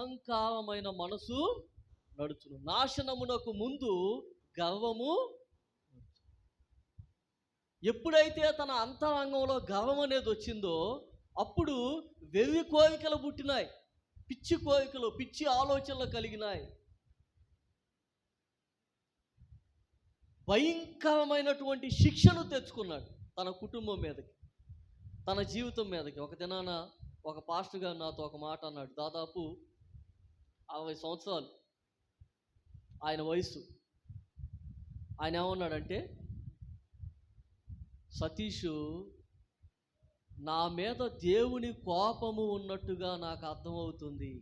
అహంకారమైన మనసు నడుచును. నాశనమునకు ముందు గర్వము. ఎప్పుడైతే తన అంతరంగంలో గర్వం అనేది వచ్చిందో అప్పుడు వెర్రి కోరికలు పుట్టినాయి, పిచ్చి కోరికలు, పిచ్చి ఆలోచనలు కలిగినాయి. భయంకరమైనటువంటి శిక్షను తెచ్చుకున్నాడు తన కుటుంబం మీదకి, తన జీవితం మీదకి. ఒక దినాన ఒక పాస్టర్ గారు నాతో ఒక మాట అన్నాడు. దాదాపు 60 సంవత్సరాలు ఆయన వయసు. ఆయన ఏమన్నాడంటే, సతీషు, నా మీద దేవుని కోపము ఉన్నట్టుగా నాకు అర్థమవుతుంది.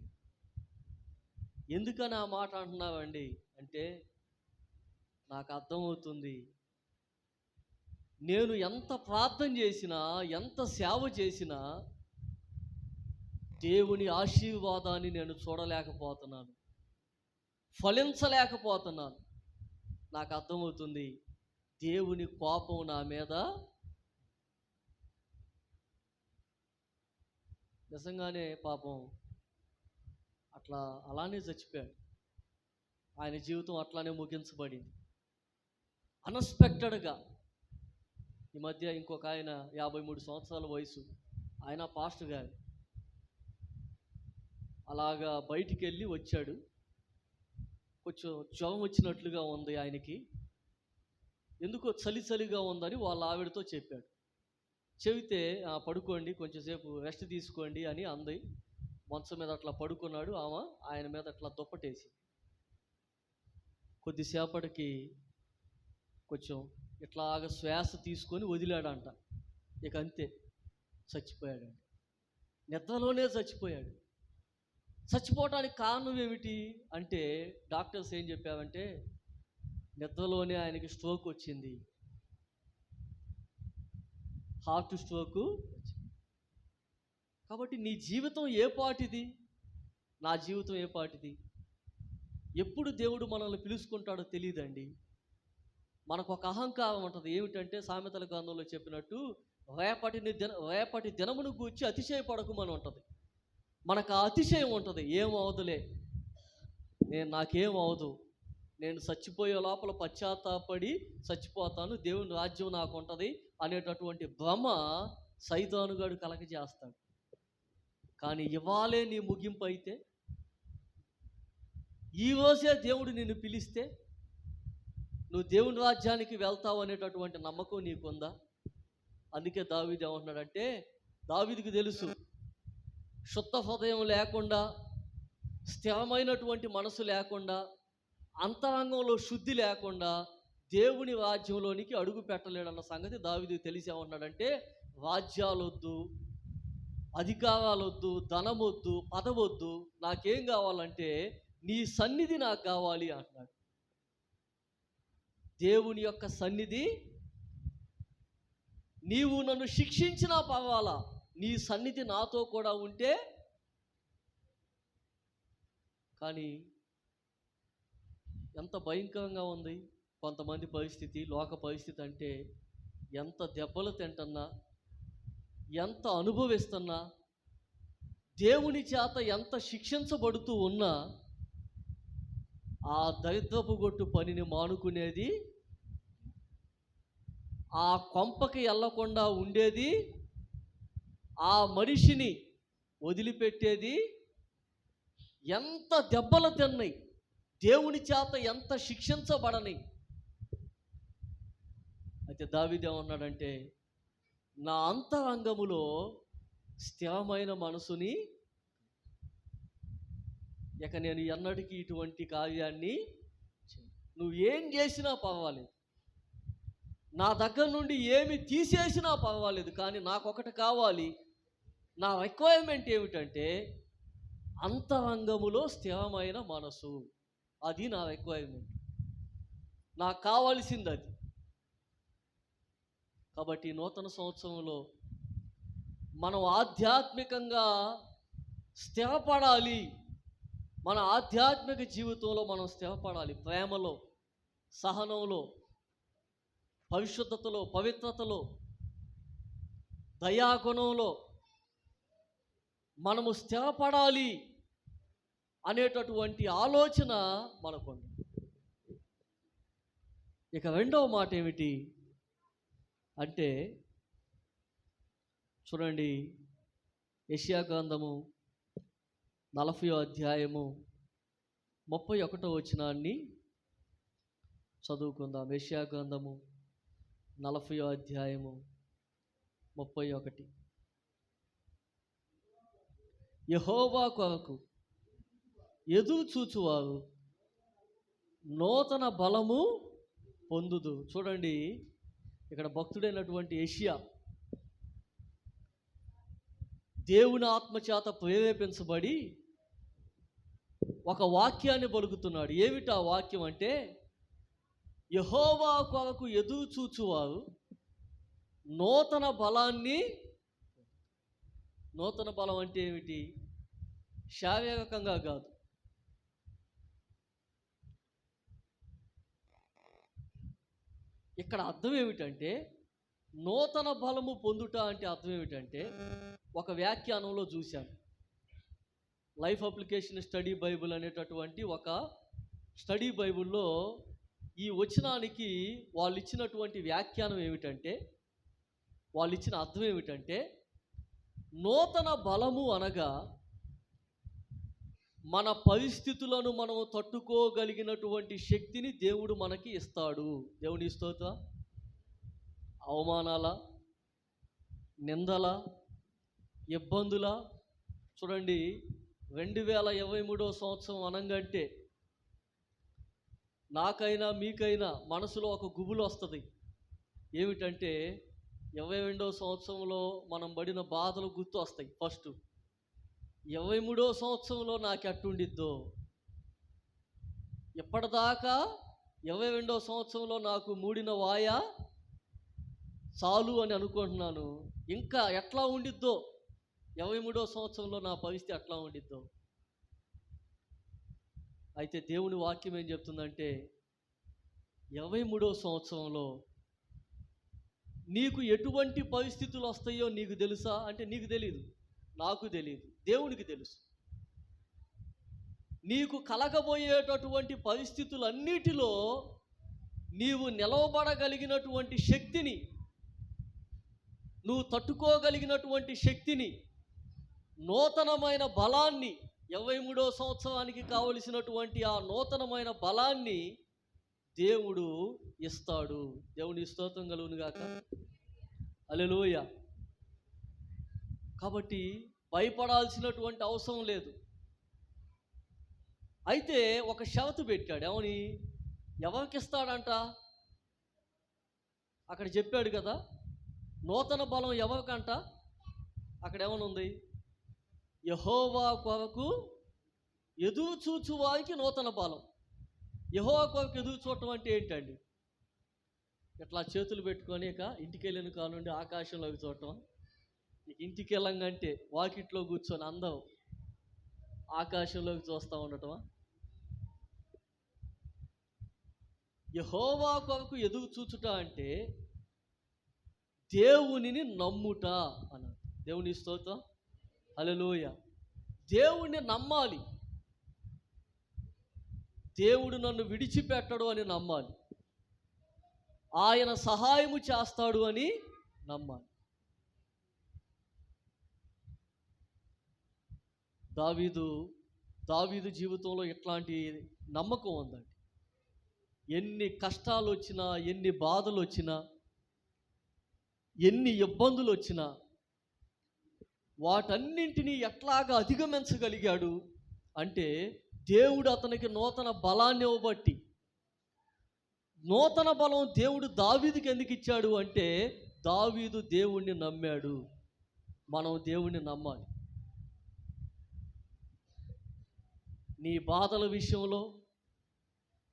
ఎందుకని ఆ మాట అంటున్నావండి అంటే, నాకు అర్థమవుతుంది, నేను ఎంత ప్రార్థన చేసినా, ఎంత సేవ చేసినా దేవుని ఆశీర్వాదాన్ని నేను చూడలేకపోతున్నాను, ఫలించలేకపోతున్నాను. నాకు అర్థమవుతుంది, దేవుని కోపం నా మీద. నిజంగానే పాపం అలానే చచ్చిపోయాడు. ఆయన జీవితం అట్లానే ముగించబడింది అన్ఎక్స్పెక్టెడ్గా. ఈ మధ్య ఇంకొక ఆయన 53 సంవత్సరాల వయసు, ఆయన పాస్టర్ గారు, అలాగా బయటికి వెళ్ళి వచ్చాడు. కొంచెం జ్వరం వచ్చినట్లుగా ఉంది ఆయనకి, ఎందుకో చలిగా ఉందని వాళ్ళ ఆవిడతో చెప్పాడు. చెబితే పడుకోండి, కొంచెంసేపు రెస్ట్ తీసుకోండి అని అంది. మంచం మీద అట్లా పడుకున్నాడు. ఆయన మీద అట్లా దుప్పటేసి కొద్దిసేపటికి కొంచెం ఇట్లాగ శ్వాస తీసుకొని వదిలాడంట. ఇక అంతే, చచ్చిపోయాడండి. నిద్రలోనే చచ్చిపోయాడు. చచ్చిపోవటానికి కారణం ఏమిటి అంటే, డాక్టర్స్ ఏం చెప్పారంటే, నిద్రలోనే ఆయనకి స్ట్రోక్ వచ్చింది, హార్ట్ స్ట్రోకు వచ్చింది. కాబట్టి నీ జీవితం ఏ పాటిది, నా జీవితం ఏ పాటిది? ఎప్పుడు దేవుడు మనల్ని పిలుచుకుంటాడో తెలియదండి. మనకు ఒక అహంకారం ఉంటుంది. ఏమిటంటే, సామెతల గ్రంథంలో చెప్పినట్టు, రేపటి దినమును గూర్చి అతిశయపడకుమని ఉంటుంది. మనకు ఆ అతిశయం ఉంటుంది. ఏమవదులే, నాకేం అవదు, నేను చచ్చిపోయే లోపల పశ్చాత్తాపడి చచ్చిపోతాను, దేవుని రాజ్యం నాకు ఉంటుంది అనేటటువంటి భ్రమ సైతానుగాడు కలగజేస్తాడు. కానీ ఇవాళే నీ ముగింపు అయితే, ఈరోజే దేవుడు నిన్ను పిలిస్తే నువ్వు దేవుని రాజ్యానికి వెళ్తావు అనేటటువంటి నమ్మకం నీకుందా? అందుకే దావీదు ఏమంటున్నాడంటే, దావీదుకు తెలుసు, శుద్ధ హృదయం లేకుండా, స్థిరమైనటువంటి మనసు లేకుండా, అంతరంగంలో శుద్ధి లేకుండా దేవుని రాజ్యంలోనికి అడుగు పెట్టలేడన్న సంగతి దావీదుకు తెలిసి ఏమన్నాడంటే, రాజ్యాలొద్దు, అధికారాలొద్దు, ధనమొద్దు, పదవొద్దు, నాకేం కావాలంటే నీ సన్నిధి నాకు కావాలి అంటున్నాడు. దేవుని యొక్క సన్నిధి. నీవు నన్ను శిక్షించినా పర్వాలా, నీ సన్నిధి నాతో కూడా ఉంటే. కానీ ఎంత భయంకరంగా ఉంది కొంతమంది పరిస్థితి, లోక పరిస్థితి అంటే, ఎంత దెబ్బలు తింటున్నా, ఎంత అనుభవిస్తున్నా, దేవుని చేత ఎంత శిక్షించబడుతూ ఉన్నా, ఆ దరిద్రపు గొట్టు పనిని మానుకునేది, ఆ కొంపకి వెళ్ళకుండా ఉండేది, ఆ మనిషిని వదిలిపెట్టేది. ఎంత దెబ్బలు తిన్నాయి, దేవుని చేత ఎంత శిక్షించబడని. అయితే దావీదు ఏమన్నాడంటే, నా అంతరంగములో స్థిరమైన మనసుని, ఇక నేను ఎన్నటికీ ఇటువంటి కార్యాన్ని, నువ్వు ఏం చేసినా పర్వాలేదు, నా దగ్గర నుండి ఏమి తీసేసినా పర్వాలేదు, కానీ నాకొకటి కావాలి. నా రిక్వైర్మెంట్ ఏమిటంటే, అంతరంగములో స్థిరమైన మనసు. అది నా రిక్వైర్మెంట్, నాకు కావాల్సింది అది. కాబట్టి నూతన సంవత్సరంలో మనం ఆధ్యాత్మికంగా స్థిరపడాలి. మన ఆధ్యాత్మిక జీవితంలో మనం స్థిరపడాలి. ప్రేమలో, సహనంలో, పరిశుద్ధతలో, పవిత్రతలో, దయాగుణంలో మనము స్థిరపడాలి. అనేటటువంటి ఆలోచన మనకుంది. ఇక రెండవ మాట ఏమిటి అంటే, చూడండి, యెషయా గ్రంథము 40వ అధ్యాయము 31వ వచనాన్ని చదువుకుందాం. యెషయా గ్రంథము 40వ అధ్యాయము 31. యెహోవా కొరకు ఎదురు చూచువారు నూతన బలము పొందుదు. చూడండి, ఇక్కడ భక్తుడైనటువంటి యెషయా దేవుని ఆత్మచేత ప్రేరేపించబడి ఒక వాక్యాన్ని పలుకుతున్నాడు. ఏమిటా వాక్యం అంటే, యెహోవా కొరకు ఎదురు చూచువారు నూతన బలాన్ని. నూతన బలం అంటే ఏమిటి? శారీరకంగా కాదు, ఇక్కడ అర్థం ఏమిటంటే, నూతన బలము పొందుట అంటే అర్థం ఏమిటంటే, ఒక వ్యాఖ్యానంలో చూశాను. లైఫ్ అప్లికేషన్ స్టడీ బైబిల్ అనేటటువంటి ఒక స్టడీ బైబిల్లో ఈ వచనానికి వాళ్ళు ఇచ్చినటువంటి వ్యాఖ్యానం ఏమిటంటే, వాళ్ళు ఇచ్చిన అర్థం ఏమిటంటే, నూతన బలము అనగా మన పరిస్థితులను మనం తట్టుకోగలిగినటువంటి శక్తిని దేవుడు మనకి ఇస్తాడు. దేవుని స్తోత్రం. అవమానాల, నిందల, ఇబ్బందుల, చూడండి, 2023వ సంవత్సరం అనంగంటే నాకైనా మీకైనా మనసులో ఒక గుబులు వస్తుంది. ఏమిటంటే, 22వ సంవత్సరంలో మనం పడిన బాధలు గుర్తు వస్తాయి. ఫస్ట్ 23వ సంవత్సరంలో నాకు ఎట్టుండిద్దో, ఇప్పటిదాకా 22వ సంవత్సరంలో నాకు మూడిన వాయ చాలు అని అనుకుంటున్నాను, ఇంకా ఎట్లా ఉండిద్దో, 23వ సంవత్సరంలో నా పరిస్థితి ఎట్లా ఉండిద్దో. అయితే దేవుని వాక్యం ఏం చెప్తుందంటే, 23వ సంవత్సరంలో నీకు ఎటువంటి పరిస్థితులు వస్తాయో నీకు తెలుసా అంటే, నీకు తెలియదు, నాకు తెలియదు, దేవునికి తెలుసు. నీకు కలగబోయేటటువంటి పరిస్థితులన్నిటిలో నీవు నిలవబడగలిగినటువంటి శక్తిని, నువ్వు తట్టుకోగలిగినటువంటి శక్తిని, నూతనమైన బలాన్ని, 23వ సంవత్సరానికి కావలసినటువంటి ఆ నూతనమైన బలాన్ని దేవుడు ఇస్తాడు. దేవుని స్తోత్రం కలుగును గాక. హల్లెలూయా. కాబట్టి భయపడాల్సినటువంటి అవసరం లేదు. అయితే ఒక షరతు పెట్టాడు. ఏమని? ఎవరికి ఇస్తాడంట? అక్కడ చెప్పాడు కదా, నూతన బలం ఎవరికంట? అక్కడ ఏమనుంది? యెహోవా కొరకు ఎదురు చూచు వారికి నూతన బలం. యెహోవా కొరకు ఎదురు చూడటం అంటే ఏంటండి? ఇట్లా చేతులు పెట్టుకొని ఇక ఇంటికి వెళ్ళిన కానుండి ఆకాశంలోకి చూడటం. ఇంటికి వెళ్ళంగంటే వాకిట్లో కూర్చొని అందరం ఆకాశంలోకి చూస్తూ ఉండటమా? యెహోవా కొరకు ఎదురు చూచుట అంటే దేవునిని నమ్ముట అన్నారు. దేవుని స్తోత్రం. హల్లెలూయా. దేవుణ్ణి నమ్మాలి. దేవుడు నన్ను విడిచిపెట్టడు అని నమ్మాలి. ఆయన సహాయము చేస్తాడు అని నమ్మాలి. దావీదు జీవితంలో ఇట్లాంటి నమ్మకం ఉందండి. ఎన్ని కష్టాలు వచ్చినా, ఎన్ని బాధలు వచ్చినా, ఎన్ని ఇబ్బందులు వచ్చినా వాటన్నింటినీ ఎట్లాగా అధిగమించగలిగాడు అంటే, దేవుడు అతనికి నూతన బలాన్ని ఇవ్వబట్టి. నూతన బలం దేవుడు దావీదుకి ఎందుకు ఇచ్చాడు అంటే, దావీదు దేవుణ్ణి నమ్మాడు. మనం దేవుణ్ణి నమ్మాలి. నీ బాధల విషయంలో,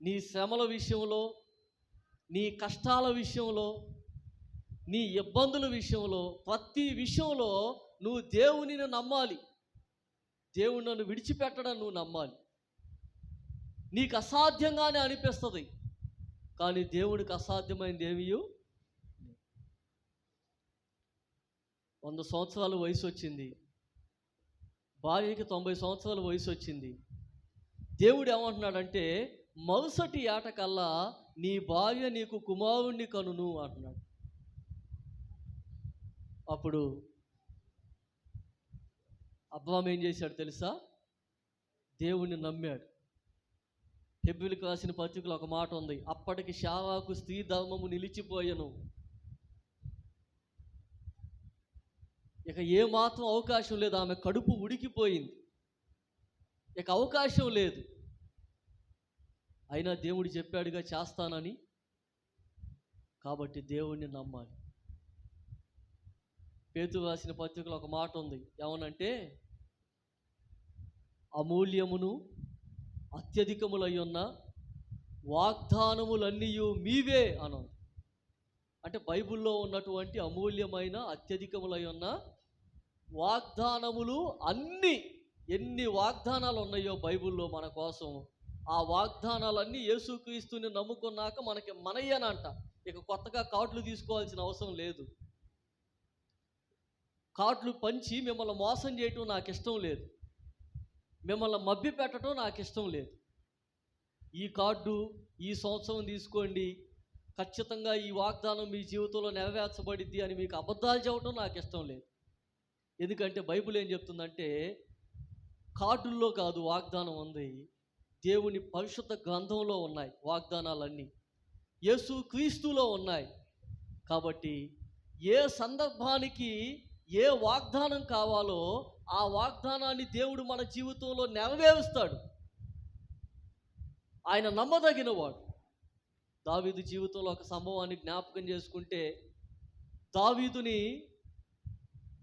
నీ శ్రమల విషయంలో, నీ కష్టాల విషయంలో, నీ ఇబ్బందుల విషయంలో, ప్రతి విషయంలో నువ్వు దేవునిని నమ్మాలి. దేవుడు నన్ను విడిచిపెట్టడం నువ్వు నమ్మాలి. నీకు అసాధ్యంగానే అనిపిస్తుంది, కానీ దేవుడికి అసాధ్యమైనది ఏమీ. 100 సంవత్సరాల వయసు వచ్చింది, భార్యకి 90 సంవత్సరాల వయసు వచ్చింది. దేవుడు ఏమంటున్నాడంటే మరుసటి ఏట కల్లా నీ భార్య నీకు కుమారుణ్ణి కనును అంటున్నాడు. అప్పుడు అబ్రాహాము ఏం చేశాడు తెలుసా? దేవుణ్ణి నమ్మాడు. హెబ్రీయులకు రాసిన పత్రికలో ఒక మాట ఉంది, అప్పటికి శారాకు స్త్రీ ధర్మము నిలిచిపోయెను. ఇక ఏమాత్రం అవకాశం లేదు, ఆమె కడుపు ఉడికిపోయింది, ఇక అవకాశం లేదు. అయినా దేవుడు చెప్పాడుగా చేస్తానని, కాబట్టి దేవుణ్ణి నమ్మాలి. పేతురు రాసిన పత్రికలో ఒక మాట ఉంది, ఏమనంటే అమూల్యమును అత్యధికములై ఉన్న వాగ్దానములన్నీ మీవే అను. అంటే బైబిల్లో ఉన్నటువంటి అమూల్యమైన అత్యధికములై ఉన్న వాగ్దానములు అన్నీ, ఎన్ని వాగ్దానాలు ఉన్నాయో బైబిల్లో మన కోసం, ఆ వాగ్దానాలన్నీ యేసుక్రీస్తుని నమ్ముకున్నాక మనకి మనయ్యనంట. ఇక కొత్తగా కార్డులు తీసుకోవాల్సిన అవసరం లేదు. కార్డులు పంచి మిమ్మల్ని మోసం చేయటం నాకు ఇష్టం లేదు, మిమ్మల్ని మభ్య పెట్టడం నాకు ఇష్టం లేదు. ఈ కార్డు ఈ సంవత్సరం తీసుకోండి, ఖచ్చితంగా ఈ వాగ్దానం మీ జీవితంలో నెరవేర్చబడిద్ది అని మీకు అబద్ధాలు చెప్పడం నాకు ఇష్టం లేదు. ఎందుకంటే బైబిల్ ఏం చెప్తుందంటే కార్డుల్లో కాదు వాగ్దానం ఉంది, దేవుని పరిశుద్ధ గ్రంథంలో ఉన్నాయి వాగ్దానాలన్నీ, యేసు క్రీస్తులో ఉన్నాయి. కాబట్టి ఏ సందర్భానికి ఏ వాగ్దానం కావాలో ఆ వాగ్దానాన్ని దేవుడు మన జీవితంలో నెరవేరుస్తాడు. ఆయన నమ్మదగినవాడు. దావీదు జీవితంలో ఒక సంభవాన్ని జ్ఞాపకం చేసుకుంటే, దావీదుని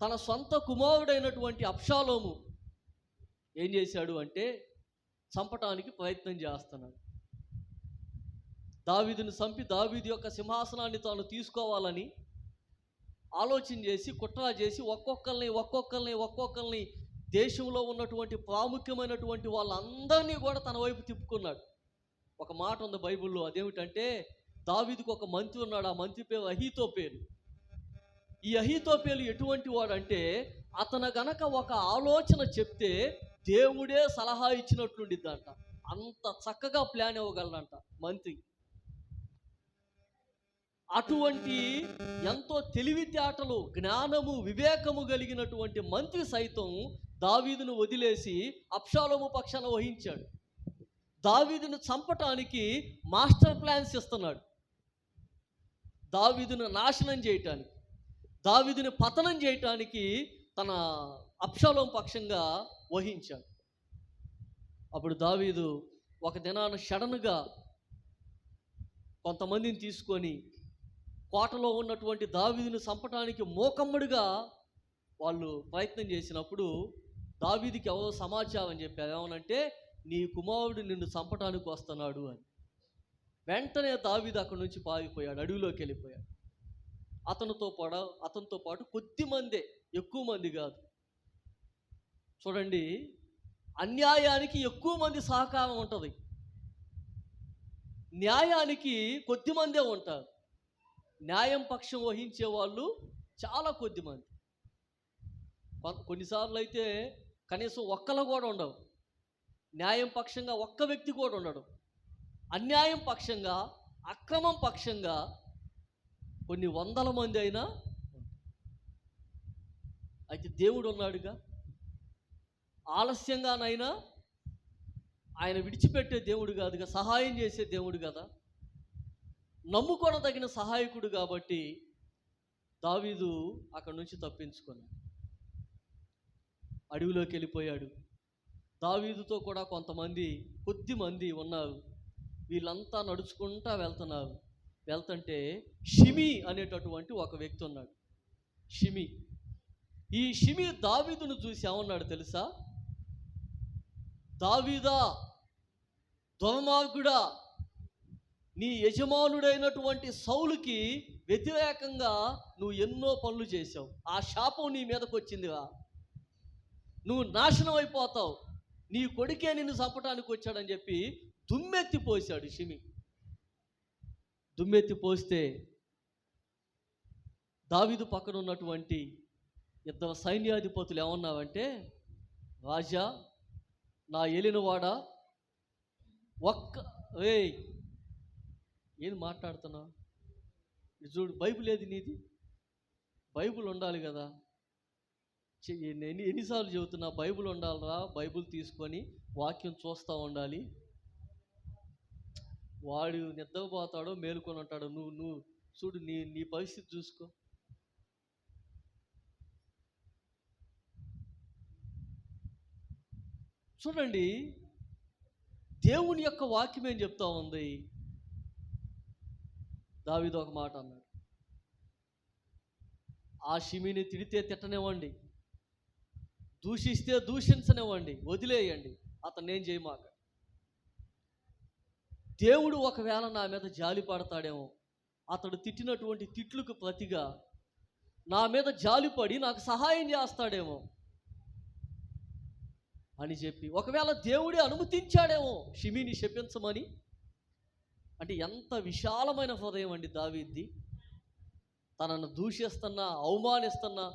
తన సొంత కుమారుడైనటువంటి అబ్షాలోము ఏం చేశాడు అంటే చంపటానికి ప్రయత్నం చేస్తున్నాడు. దావీదుని చంపి దావీదు యొక్క సింహాసనాన్ని తాను తీసుకోవాలని ఆలోచన చేసి కుట్ర చేసి ఒక్కొక్కరిని దేశంలో ఉన్నటువంటి ప్రాముఖ్యమైనటువంటి వాళ్ళందరినీ కూడా తన వైపు తిప్పుకున్నాడు. ఒక మాట ఉంది బైబిల్లో, అదేమిటంటే దావీదుకు ఒక మంత్రి ఉన్నాడు, ఆ మంత్రి పేరు అహీతోపేలు. ఈ అహీతోపేలు ఎటువంటి వాడంటే అతను గనక ఒక ఆలోచన చెప్తే దేవుడే సలహా ఇచ్చినట్లుండిద్దంట, అంత చక్కగా ప్లాన్ ఇవ్వగలడంట మంత్రి. అటువంటి ఎంతో తెలివితేటలు, జ్ఞానము, వివేకము కలిగినటువంటి మంత్రి సైతం దావీదును వదిలేసి అబ్షాలోము పక్షాన వహించాడు. దావీదును చంపటానికి మాస్టర్ ప్లాన్స్ ఇస్తున్నాడు, దావీదును నాశనం చేయటానికి, దావీదుని పతనం చేయటానికి తన అబ్షాలోము పక్షంగా వహించాడు. అప్పుడు దావీదు ఒక దినాన సడన్గా కొంతమందిని తీసుకొని కోటలో ఉన్నటువంటి దావీదుని చంపటానికి మోకమ్మడిగా వాళ్ళు ప్రయత్నం చేసినప్పుడు దావీదుకి ఎవరో సమాచారం చెప్పారు, ఏమనంటే నీ కుమారుడు నిన్ను చంపటానికి వస్తున్నాడు అని. వెంటనే దావీదు అక్కడి నుంచి పారిపోయాడు, అడవిలోకి వెళ్ళిపోయాడు. అతనితో పాటు కొద్ది మందే, ఎక్కువ మంది కాదు. చూడండి, అన్యాయానికి ఎక్కువ మంది సహకారం ఉంటుంది, న్యాయానికి కొద్ది మందే ఉంటారు. న్యాయం పక్షం వహించే వాళ్ళు చాలా కొద్ది మంది. కొన్నిసార్లు అయితే కనీసం ఒక్కరు కూడా ఉండవు. న్యాయం పక్షంగా ఒక్క వ్యక్తి కూడా ఉండడు. అన్యాయం పక్షంగా, అక్రమం పక్షంగా కొన్ని వందల మంది అయినా. అయితే దేవుడు ఉన్నాడుగా, ఆలస్యంగానైనా ఆయన విడిచిపెట్టే దేవుడు కాదుగా, సహాయం చేసే దేవుడు కదా, నమ్ముకొనదగిన సహాయకుడు. కాబట్టి దావీదు అక్కడి నుంచి తప్పించుకున్నాడు, అడవిలోకి వెళ్ళిపోయాడు. దావీదుతో కూడా కొద్ది మంది ఉన్నారు. వీళ్ళంతా నడుచుకుంటా వెళ్తుంటే షిమి అనేటటువంటి ఒక వ్యక్తి ఉన్నాడు, షిమి. ఈ షిమి దావీదును చూసి ఏమన్నాడు తెలుసా? దావీదా, దుర్మార్గుడా, నీ యజమానుడైనటువంటి సౌలుకి వ్యతిరేకంగా నువ్వు ఎన్నో పనులు చేశావు, ఆ శాపం నీ మీదకి వచ్చిందిగా, నువ్వు నాశనం అయిపోతావు, నీ కొడుకే నిన్ను చంపడానికి వచ్చాడని చెప్పి దుమ్మెత్తి పోసాడు షిమి. దుమ్మెత్తి పోస్తే దావీదు పక్కన ఉన్నటువంటి ఇద్దరు సైన్యాధిపతులు ఏమన్నావంటే, రాజా, నా ఏలినవాడా, ఒక్క ఏయ్ ఏం మాట్లాడుతున్నావు? చూడు, బైబిల్ ఏది నీది? బైబిల్ ఉండాలి కదా. ఎన్నిసార్లు చెబుతున్నా, బైబిల్ ఉండాలిరా. బైబిల్ తీసుకొని వాక్యం చూస్తూ ఉండాలి. వాడు నిద్రపోతాడో మేలుకొని ఉంటాడో, నువ్వు చూడు, నీ పరిస్థితి చూసుకో. చూడండి, దేవుని యొక్క వాక్యం ఏం చెప్తా ఉంది. దావీదు ఒక మాట అన్నాడు, ఆ షిమీని తిడితే తిట్టనివ్వండి, దూషిస్తే దూషించనివ్వండి, వదిలేయండి, అతను ఏం చేయమాక. దేవుడు ఒకవేళ నా మీద జాలి పడతాడేమో, అతడు తిట్టినటువంటి తిట్లకు ప్రతిగా నా మీద జాలిపడి నాకు సహాయం చేస్తాడేమో అని చెప్పి, ఒకవేళ దేవుడే అనుమతించాడేమో షిమీని శపించమని. అంటే ఎంత విశాలమైన హృదయం అండి దావీద్ది. తనను దూషిస్తున్నా, అవమానిస్తున్నా,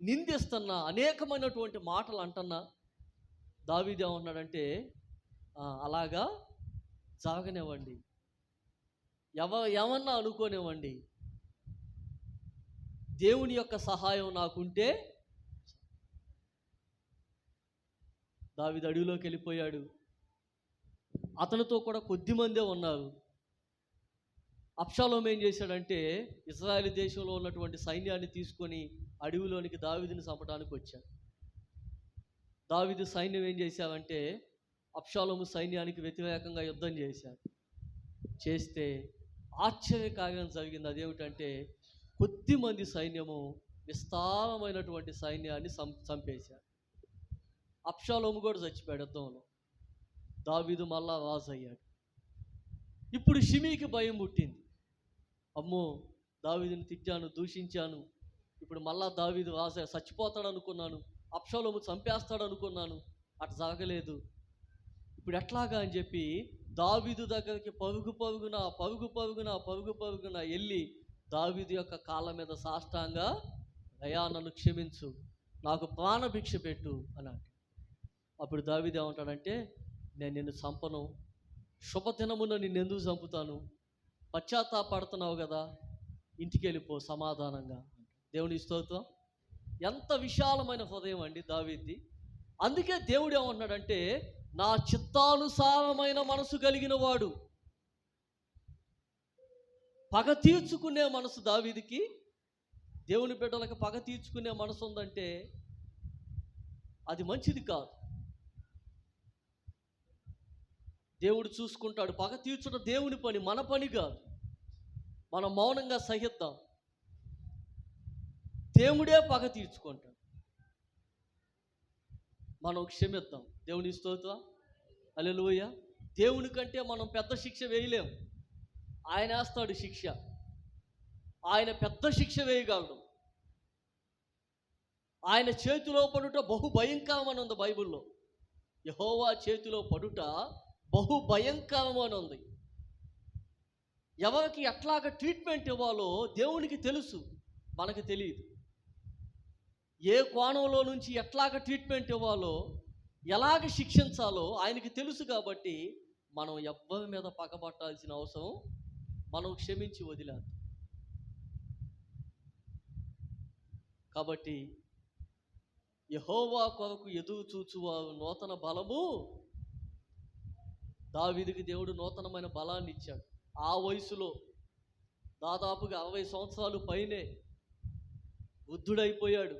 నిందిస్తున్నా, అనేకమైనటువంటి మాటలు అంటున్నా దావీదు ఏమన్నాడంటే, అలాగా జరగనివ్వండి, ఏమన్నా అనుకోనివ్వండి, దేవుని యొక్క సహాయం నాకుంటే. దావీదు అడవిలోకి వెళ్ళిపోయాడు. అతనితో కూడా కొద్దిమందే ఉన్నారు. అబ్షాలోము ఏం చేశాడంటే, ఇశ్రాయేలు దేశంలో ఉన్నటువంటి సైన్యాన్ని తీసుకొని అడవిలోనికి దావీదుని చంపడానికి వచ్చాడు. దావీదు సైన్యం ఏం చేశావంటే, అబ్షాలోము సైన్యానికి వ్యతిరేకంగా యుద్ధం చేస్తే ఆశ్చర్యకార్యం జరిగింది. అదేమిటంటే, కొద్దిమంది సైన్యము విస్తారమైనటువంటి సైన్యాన్ని చంపేశారు. అబ్షాలోము కూడా చచ్చిపోయాడు యుద్ధంలో. దావీదు మళ్ళా రాజు అయ్యాడు. ఇప్పుడు షిమీకి భయం పుట్టింది. అమ్మో, దావీదుని తిట్టాను, దూషించాను, ఇప్పుడు మళ్ళా దావీదు రాజు చచ్చిపోతాడు అనుకున్నాను, అబ్షాలోము చంపేస్తాడు అనుకున్నాను, అటు జరగలేదు, ఇప్పుడు ఎట్లాగా అని చెప్పి దావీదు దగ్గరికి పరుగు పరుగున వెళ్ళి దావీదు యొక్క కాళ్ళ మీద సాష్టాంగా, అయ్యా నన్ను క్షమించు, నాకు ప్రాణభిక్ష పెట్టు అన్నాడు. అప్పుడు దావీదు ఏమంటాడంటే, నేను నిన్ను చంపను, శుభదినమున నిన్ను ఎందుకు చంపుతాను, పశ్చాత్తాపడుతున్నావు కదా, ఇంటికి వెళ్ళిపో సమాధానంగా. దేవుని స్తోత్రం. ఎంత విశాలమైన హృదయం అండి దావీదుది. అందుకే దేవుడు ఏమంటున్నాడంటే, నా చిత్తానుసారమైన మనసు కలిగిన వాడు. పగ తీర్చుకునే మనసు దావీదుకి. దేవుని బిడ్డలకు పగ తీర్చుకునే మనసు ఉందంటే అది మంచిది కాదు. దేవుడు చూసుకుంటాడు. పగ తీర్చుట దేవుని పని, మన పని కాదు. మనం మౌనంగా సహిద్దాం, దేవుడే పగ తీర్చుకుంటాడు, మనం క్షమిద్దాం. దేవుని స్తోత్రం. హల్లెలూయా. దేవుని కంటే మనం పెద్ద శిక్ష వేయలేం. ఆయన వేస్తాడు శిక్ష. ఆయన పెద్ద శిక్ష వేయగలడు. ఆయన చేతిలో పడుట బహు భయంకరం అని ఉంది బైబిల్లో. యెహోవా చేతిలో పడుట బహు భయంకరం అని ఉంది. ఎవరికి ఎట్లాగ ట్రీట్మెంట్ ఇవ్వాలో దేవునికి తెలుసు, మనకు తెలియదు. ఏ కోణంలో నుంచి ఎట్లాగ ట్రీట్మెంట్ ఇవ్వాలో, ఎలాగ శిక్షించాలో ఆయనకి తెలుసు. కాబట్టి మనం ఎవ్వరి మీద పగబట్టాల్సిన అవసరం, మనం క్షమించి వదిలాలి. కాబట్టి యెహోవా కొరకు ఎదురు చూచువారు నూతన బలము. దావీదుకి దేవుడు నూతనమైన బలాన్ని ఇచ్చాడు. ఆ వయసులో దాదాపుగా 60 సంవత్సరాలు పైనే వృద్ధుడైపోయాడు.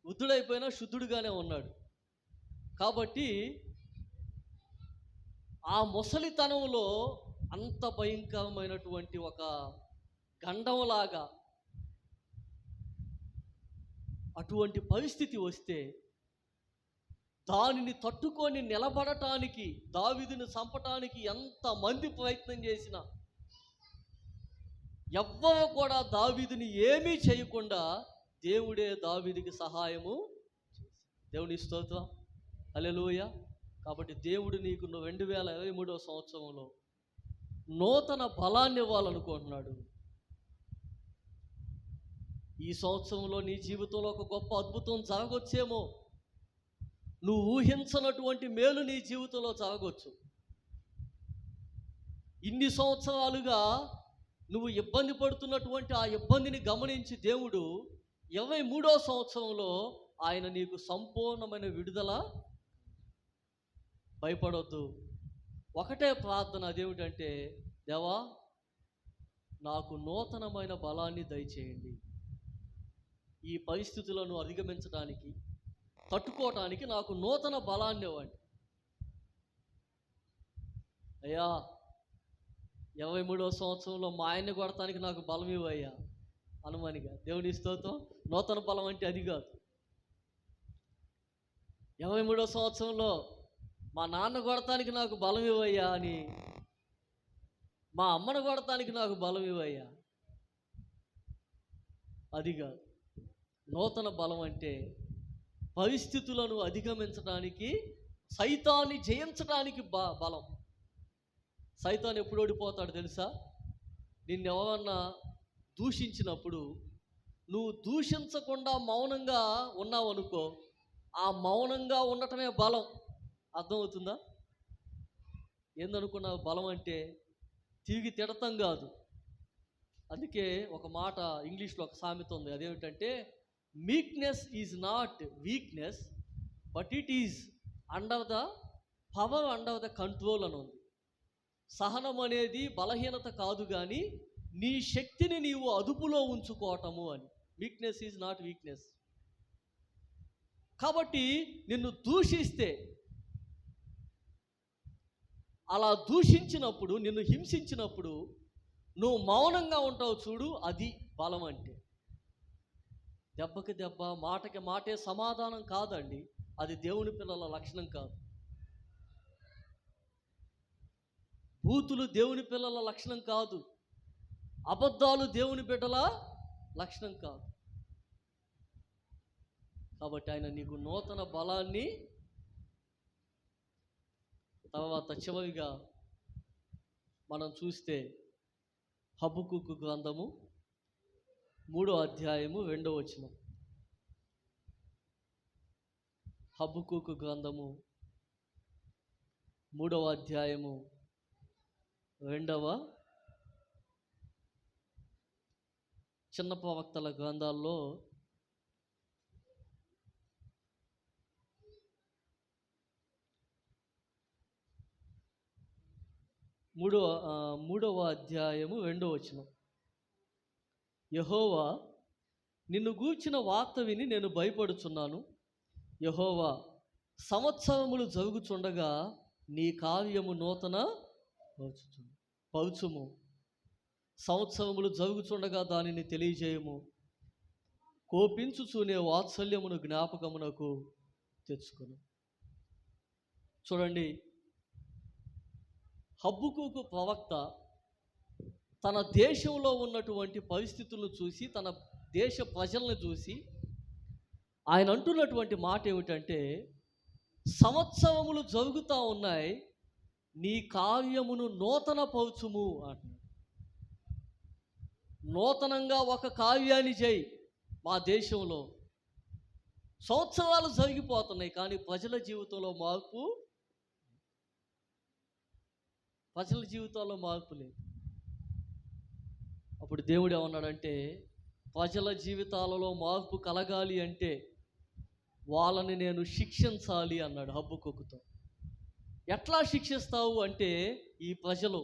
వృద్ధుడైపోయినా శుద్ధుడుగానే ఉన్నాడు. కాబట్టి ఆ ముసలితనంలో అంత భయంకరమైనటువంటి ఒక గండంలాగా అటువంటి పరిస్థితి వస్తే దానిని తట్టుకొని నిలబడటానికి, దావీదుని చంపటానికి ఎంతమంది ప్రయత్నం చేసినా ఎవ్వరు కూడా దావీదుని ఏమీ చేయకుండా దేవుడే దావీదుకి సహాయము చేశాడు. దేవుని స్తోత్రం. హల్లెలూయా. కాబట్టి దేవుడు నీకు 2023వ సంవత్సరంలో నూతన బలాన్ని ఇవ్వాలనుకుంటున్నాడు. ఈ సంవత్సరంలో నీ జీవితంలో ఒక గొప్ప అద్భుతం జరగొచ్చేమో. నువ్వు ఊహించనటువంటి మేలు నీ జీవితంలో జరగవచ్చు. ఇన్ని సంవత్సరాలుగా నువ్వు ఇబ్బంది పడుతున్నటువంటి ఆ ఇబ్బందిని గమనించి దేవుడు 23వ సంవత్సరంలో ఆయన నీకు సంపూర్ణమైన విడుదల. భయపడొద్దు. ఒకటే ప్రార్థన, అదేమిటంటే, దేవా నాకు నూతనమైన బలాన్ని దయచేయండి, ఈ పరిస్థితులను అధిగమించడానికి, తట్టుకోవటానికి నాకు నూతన బలాన్ని ఇవ్వండి. అయ్యా 23వ సంవత్సరంలో మా ఆయన్ని కొడటానికి నాకు బలం ఇవ్వయ్యా అనుమానిగా. దేవుని స్తోత్రం. నూతన బలం అంటే అది కాదు. 23వ సంవత్సరంలో మా నాన్న కొడటానికి నాకు బలం ఇవ్వయ్యా అని, మా అమ్మను కొడటానికి నాకు బలం ఇవ్వయ్యా, అది కాదు. నూతన బలం అంటే పరిస్థితులను అధిగమించడానికి, సైతాన్ని జయించడానికి బలం. సైతాన్ ఎప్పుడు ఓడిపోతాడు తెలుసా? నిన్నెవరన్నా దూషించినప్పుడు నువ్వు దూషించకుండా మౌనంగా ఉన్నావు అనుకో, ఆ మౌనంగా ఉండటమే బలం. అర్థమవుతుందా? ఏందనుకున్నావు బలం అంటే? తిరిగి తిడతాం కాదు. అందుకే ఒక మాట ఇంగ్లీష్లో ఒక సామెత ఉంది, అదేమిటంటే, meekness is not weakness but it is under the power, under the control అని ఉంది. సహనం అనేది బలహీనత కాదు, కానీ నీ శక్తిని నీవు అదుపులో ఉంచుకోవటము అని. Weakness is not weakness. కాబట్టి నిన్ను దూషిస్తే, అలా దూషించినప్పుడు, నిన్ను హింసించినప్పుడు నువ్వు మౌనంగా ఉంటావు చూడు, అది బలం అంటే. దెబ్బకి దెబ్బ, మాటకి మాటే సమాధానం కాదండి. అది దేవుని పిల్లల లక్షణం కాదు. బూతులు దేవుని పిల్లల లక్షణం కాదు. అబద్ధాలు దేవుని బిడ్డల లక్షణం కాదు. కాబట్టి ఆయన నీకు నూతన బలాన్ని. తర్వాత చివరిగా మనం చూస్తే హబక్కూకు గ్రంథము 3వ అధ్యాయము 2వ వచనం. హబక్కూకు గ్రంథము 3వ అధ్యాయము 2వ. చిన్న ప్రవక్తల గ్రంథాల్లో 3వ అధ్యాయము 2వ వచనం. యెహోవా నిన్ను గూర్చిన వార్త విని నేను భయపడుచున్నాను. యెహోవా సంవత్సరములు జరుగుచుండగా నీ కార్యము నూతన పరుచుము. సంవత్సరములు జరుగుచుండగా దానిని తెలియజేయము. కోపించుచూనే వాత్సల్యమును జ్ఞాపకమునకు తెచ్చుకొను. చూడండి, హబక్కూకు ప్రవక్త తన దేశంలో ఉన్నటువంటి పరిస్థితులను చూసి, తన దేశ ప్రజలను చూసి ఆయన అంటున్నటువంటి మాట ఏమిటంటే, సంవత్సరములు జరుగుతూ ఉన్నాయి, నీ కార్యమును నూతన పరుచుము అంటున్నాడు. నూతనంగా ఒక కార్యాన్ని చేయి. మా దేశంలో సంవత్సరాలు జరిగిపోతున్నాయి, కానీ ప్రజల జీవితంలో మార్పు లేదు. అప్పుడు దేవుడు ఏమన్నాడంటే, ప్రజల జీవితాలలో మార్పు కలగాలి అంటే వాళ్ళని నేను శిక్షించాలి అన్నాడు హబక్కూకుతో. ఎట్లా శిక్షిస్తావు అంటే, ఈ ప్రజలు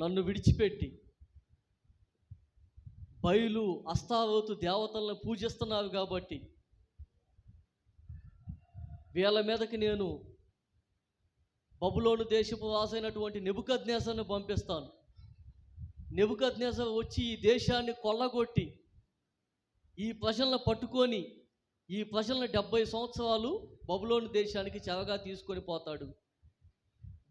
నన్ను విడిచిపెట్టి బయలు అస్తారోతు దేవతలను పూజిస్తున్నారు కాబట్టి వీళ్ళ మీదకి నేను బబులోను దేశపు వాసైనటువంటి నెబుకద్నెజరును పంపిస్తాను. నెబుకద్నెజరు వచ్చి ఈ దేశాన్ని కొల్లగొట్టి ఈ ప్రజలను పట్టుకొని ఈ ప్రజలను 70 సంవత్సరాలు బబులోను దేశానికి చెరగా తీసుకొని పోతాడు.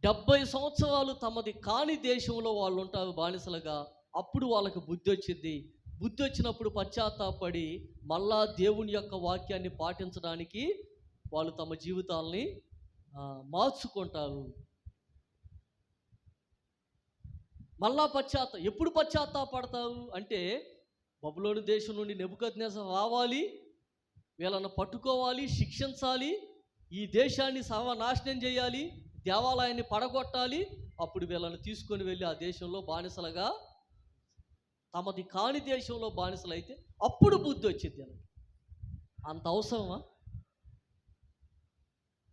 70 సంవత్సరాలు తమది కాని దేశంలో వాళ్ళు ఉంటారు బానిసలుగా. అప్పుడు వాళ్ళకి బుద్ధి వచ్చింది. బుద్ధి వచ్చినప్పుడు పశ్చాత్తాపడి మళ్ళా దేవుని యొక్క వాక్యాన్ని పాటించడానికి వాళ్ళు తమ జీవితాలని మార్చుకుంటారు. మళ్ళా ఎప్పుడు పశ్చాత్తాపడతారు అంటే, బబులోను దేశం నుండి నెబుకద్నెజరు రావాలి, వీళ్ళను పట్టుకోవాలి, శిక్షించాలి, ఈ దేశాన్ని సర్వనాశనం చేయాలి, దేవాలయాన్ని పడగొట్టాలి, అప్పుడు వీళ్ళని తీసుకొని వెళ్ళి ఆ దేశంలో బానిసలుగా, తమది కాని దేశంలో బానిసలైతే అప్పుడు బుద్ధి వచ్చింది వీళ్ళకి. అంత అవసరమా?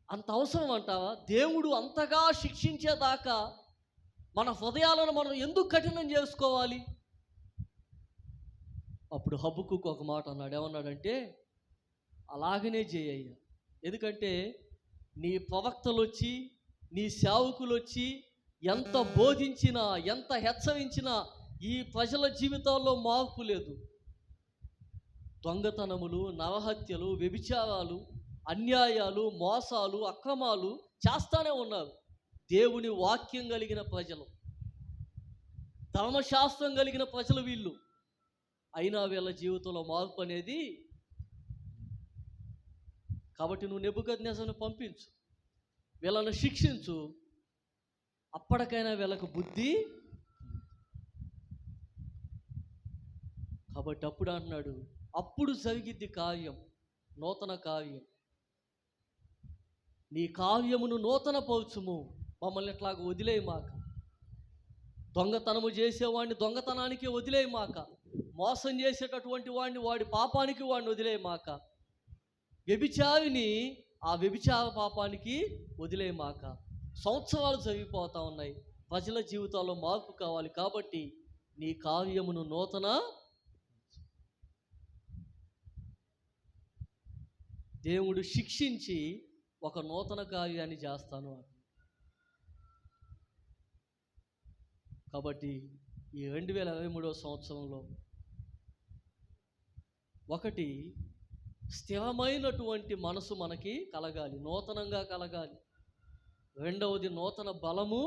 అంత అవసరం అంటావా? దేవుడు అంతగా శిక్షించేదాకా మన హృదయాలను మనం ఎందుకు కఠినం చేసుకోవాలి? అప్పుడు హబక్కూకు ఒక మాట అన్నాడు. ఏమన్నాడంటే, అలాగనే చేయయ్యా. ఎందుకంటే నీ ప్రవక్తలు వచ్చి, నీ సేవకులు వచ్చి ఎంత బోధించినా, ఎంత హెచ్చరించినా ఈ ప్రజల జీవితాల్లో మార్పు లేదు. దొంగతనములు, నరహత్యలు, వ్యభిచారాలు, అన్యాయాలు, మోసాలు, అక్రమాలు చేస్తానే ఉన్నారు. దేవుని వాక్యం కలిగిన ప్రజలు, ధర్మశాస్త్రం కలిగిన ప్రజలు వీళ్ళు. అయినా వీళ్ళ జీవితంలో మార్పు అనేది. కాబట్టి నువ్వు నెబుకద్నెజరును పంపించు, వీళ్ళను శిక్షించు, అప్పటికైనా వీళ్ళకు బుద్ధి. కాబట్టి అప్పుడు అంటున్నాడు, అప్పుడు జరిగిద్ది కార్యం, నూతన కార్యం. నీ కావ్యమును నూతన పౌచుము, మమ్మల్ని ఇట్లాగ వదిలేయమాక. దొంగతనము చేసేవాడిని దొంగతనానికి వదిలేయమాక. మోసం చేసేటటువంటి వాడిని వాడి పాపానికి వాడిని వదిలేయమాక. వ్యభిచారిని ఆ వ్యభిచార పాపానికి వదిలేయమాక. సంవత్సరాలు జరిగిపోతూ ఉన్నాయి, ప్రజల జీవితాల్లో మార్పు కావాలి. కాబట్టి నీ కార్యమును నూతన. దేవుడు శిక్షించి ఒక నూతన కార్యాన్ని చేస్తాను. కాబట్టి ఈ 2023వ సంవత్సరంలో ఒకటి, స్థిరమైనటువంటి మనసు మనకి కలగాలి, నూతనంగా కలగాలి. రెండవది నూతన బలము.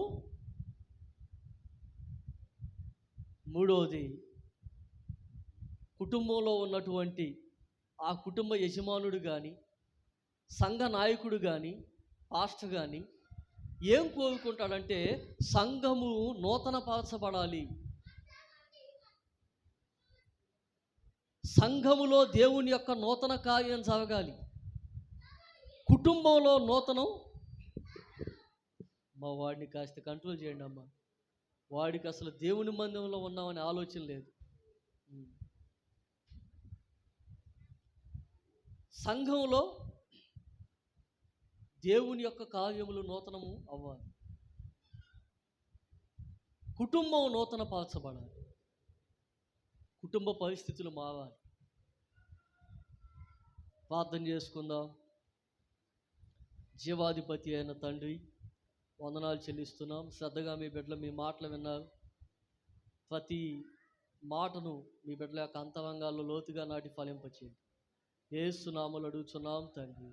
మూడవది కుటుంబంలో ఉన్నటువంటి ఆ కుటుంబ యజమానుడు కానీ, సంఘ నాయకుడు కానీ, పాస్టర్ కానీ ఏం కోరుకుంటాడంటే సంఘము నూతన పరచబడాలి, సంఘములో దేవుని యొక్క నూతన కార్యం జరగాలి, కుటుంబంలో నూతనం. మా వాడిని కాస్త కంట్రోల్ చేయండి అమ్మా, వాడికి అసలు దేవుని మందిరంలో ఉన్నామనే ఆలోచన లేదు. సంఘంలో దేవుని యొక్క కార్యములు నూతనము అవ్వాలి, కుటుంబం నూతన పరచబడాలి, కుటుంబ పరిస్థితులు మారాలి. ప్రార్థన చేసుకుందాం. జీవాధిపతి అయిన తండ్రి, వందనాలు చెల్లిస్తున్నాం. శ్రద్ధగా మీ బిడ్డలు మీ మాటలు విన్నారు. ప్రతి మాటను మీ బిడ్డల యొక్క అంతరంగాల్లో లోతుగా నాటి ఫలింపచేయండి. యేసు నామములో అడుగుచున్నాం తండ్రి.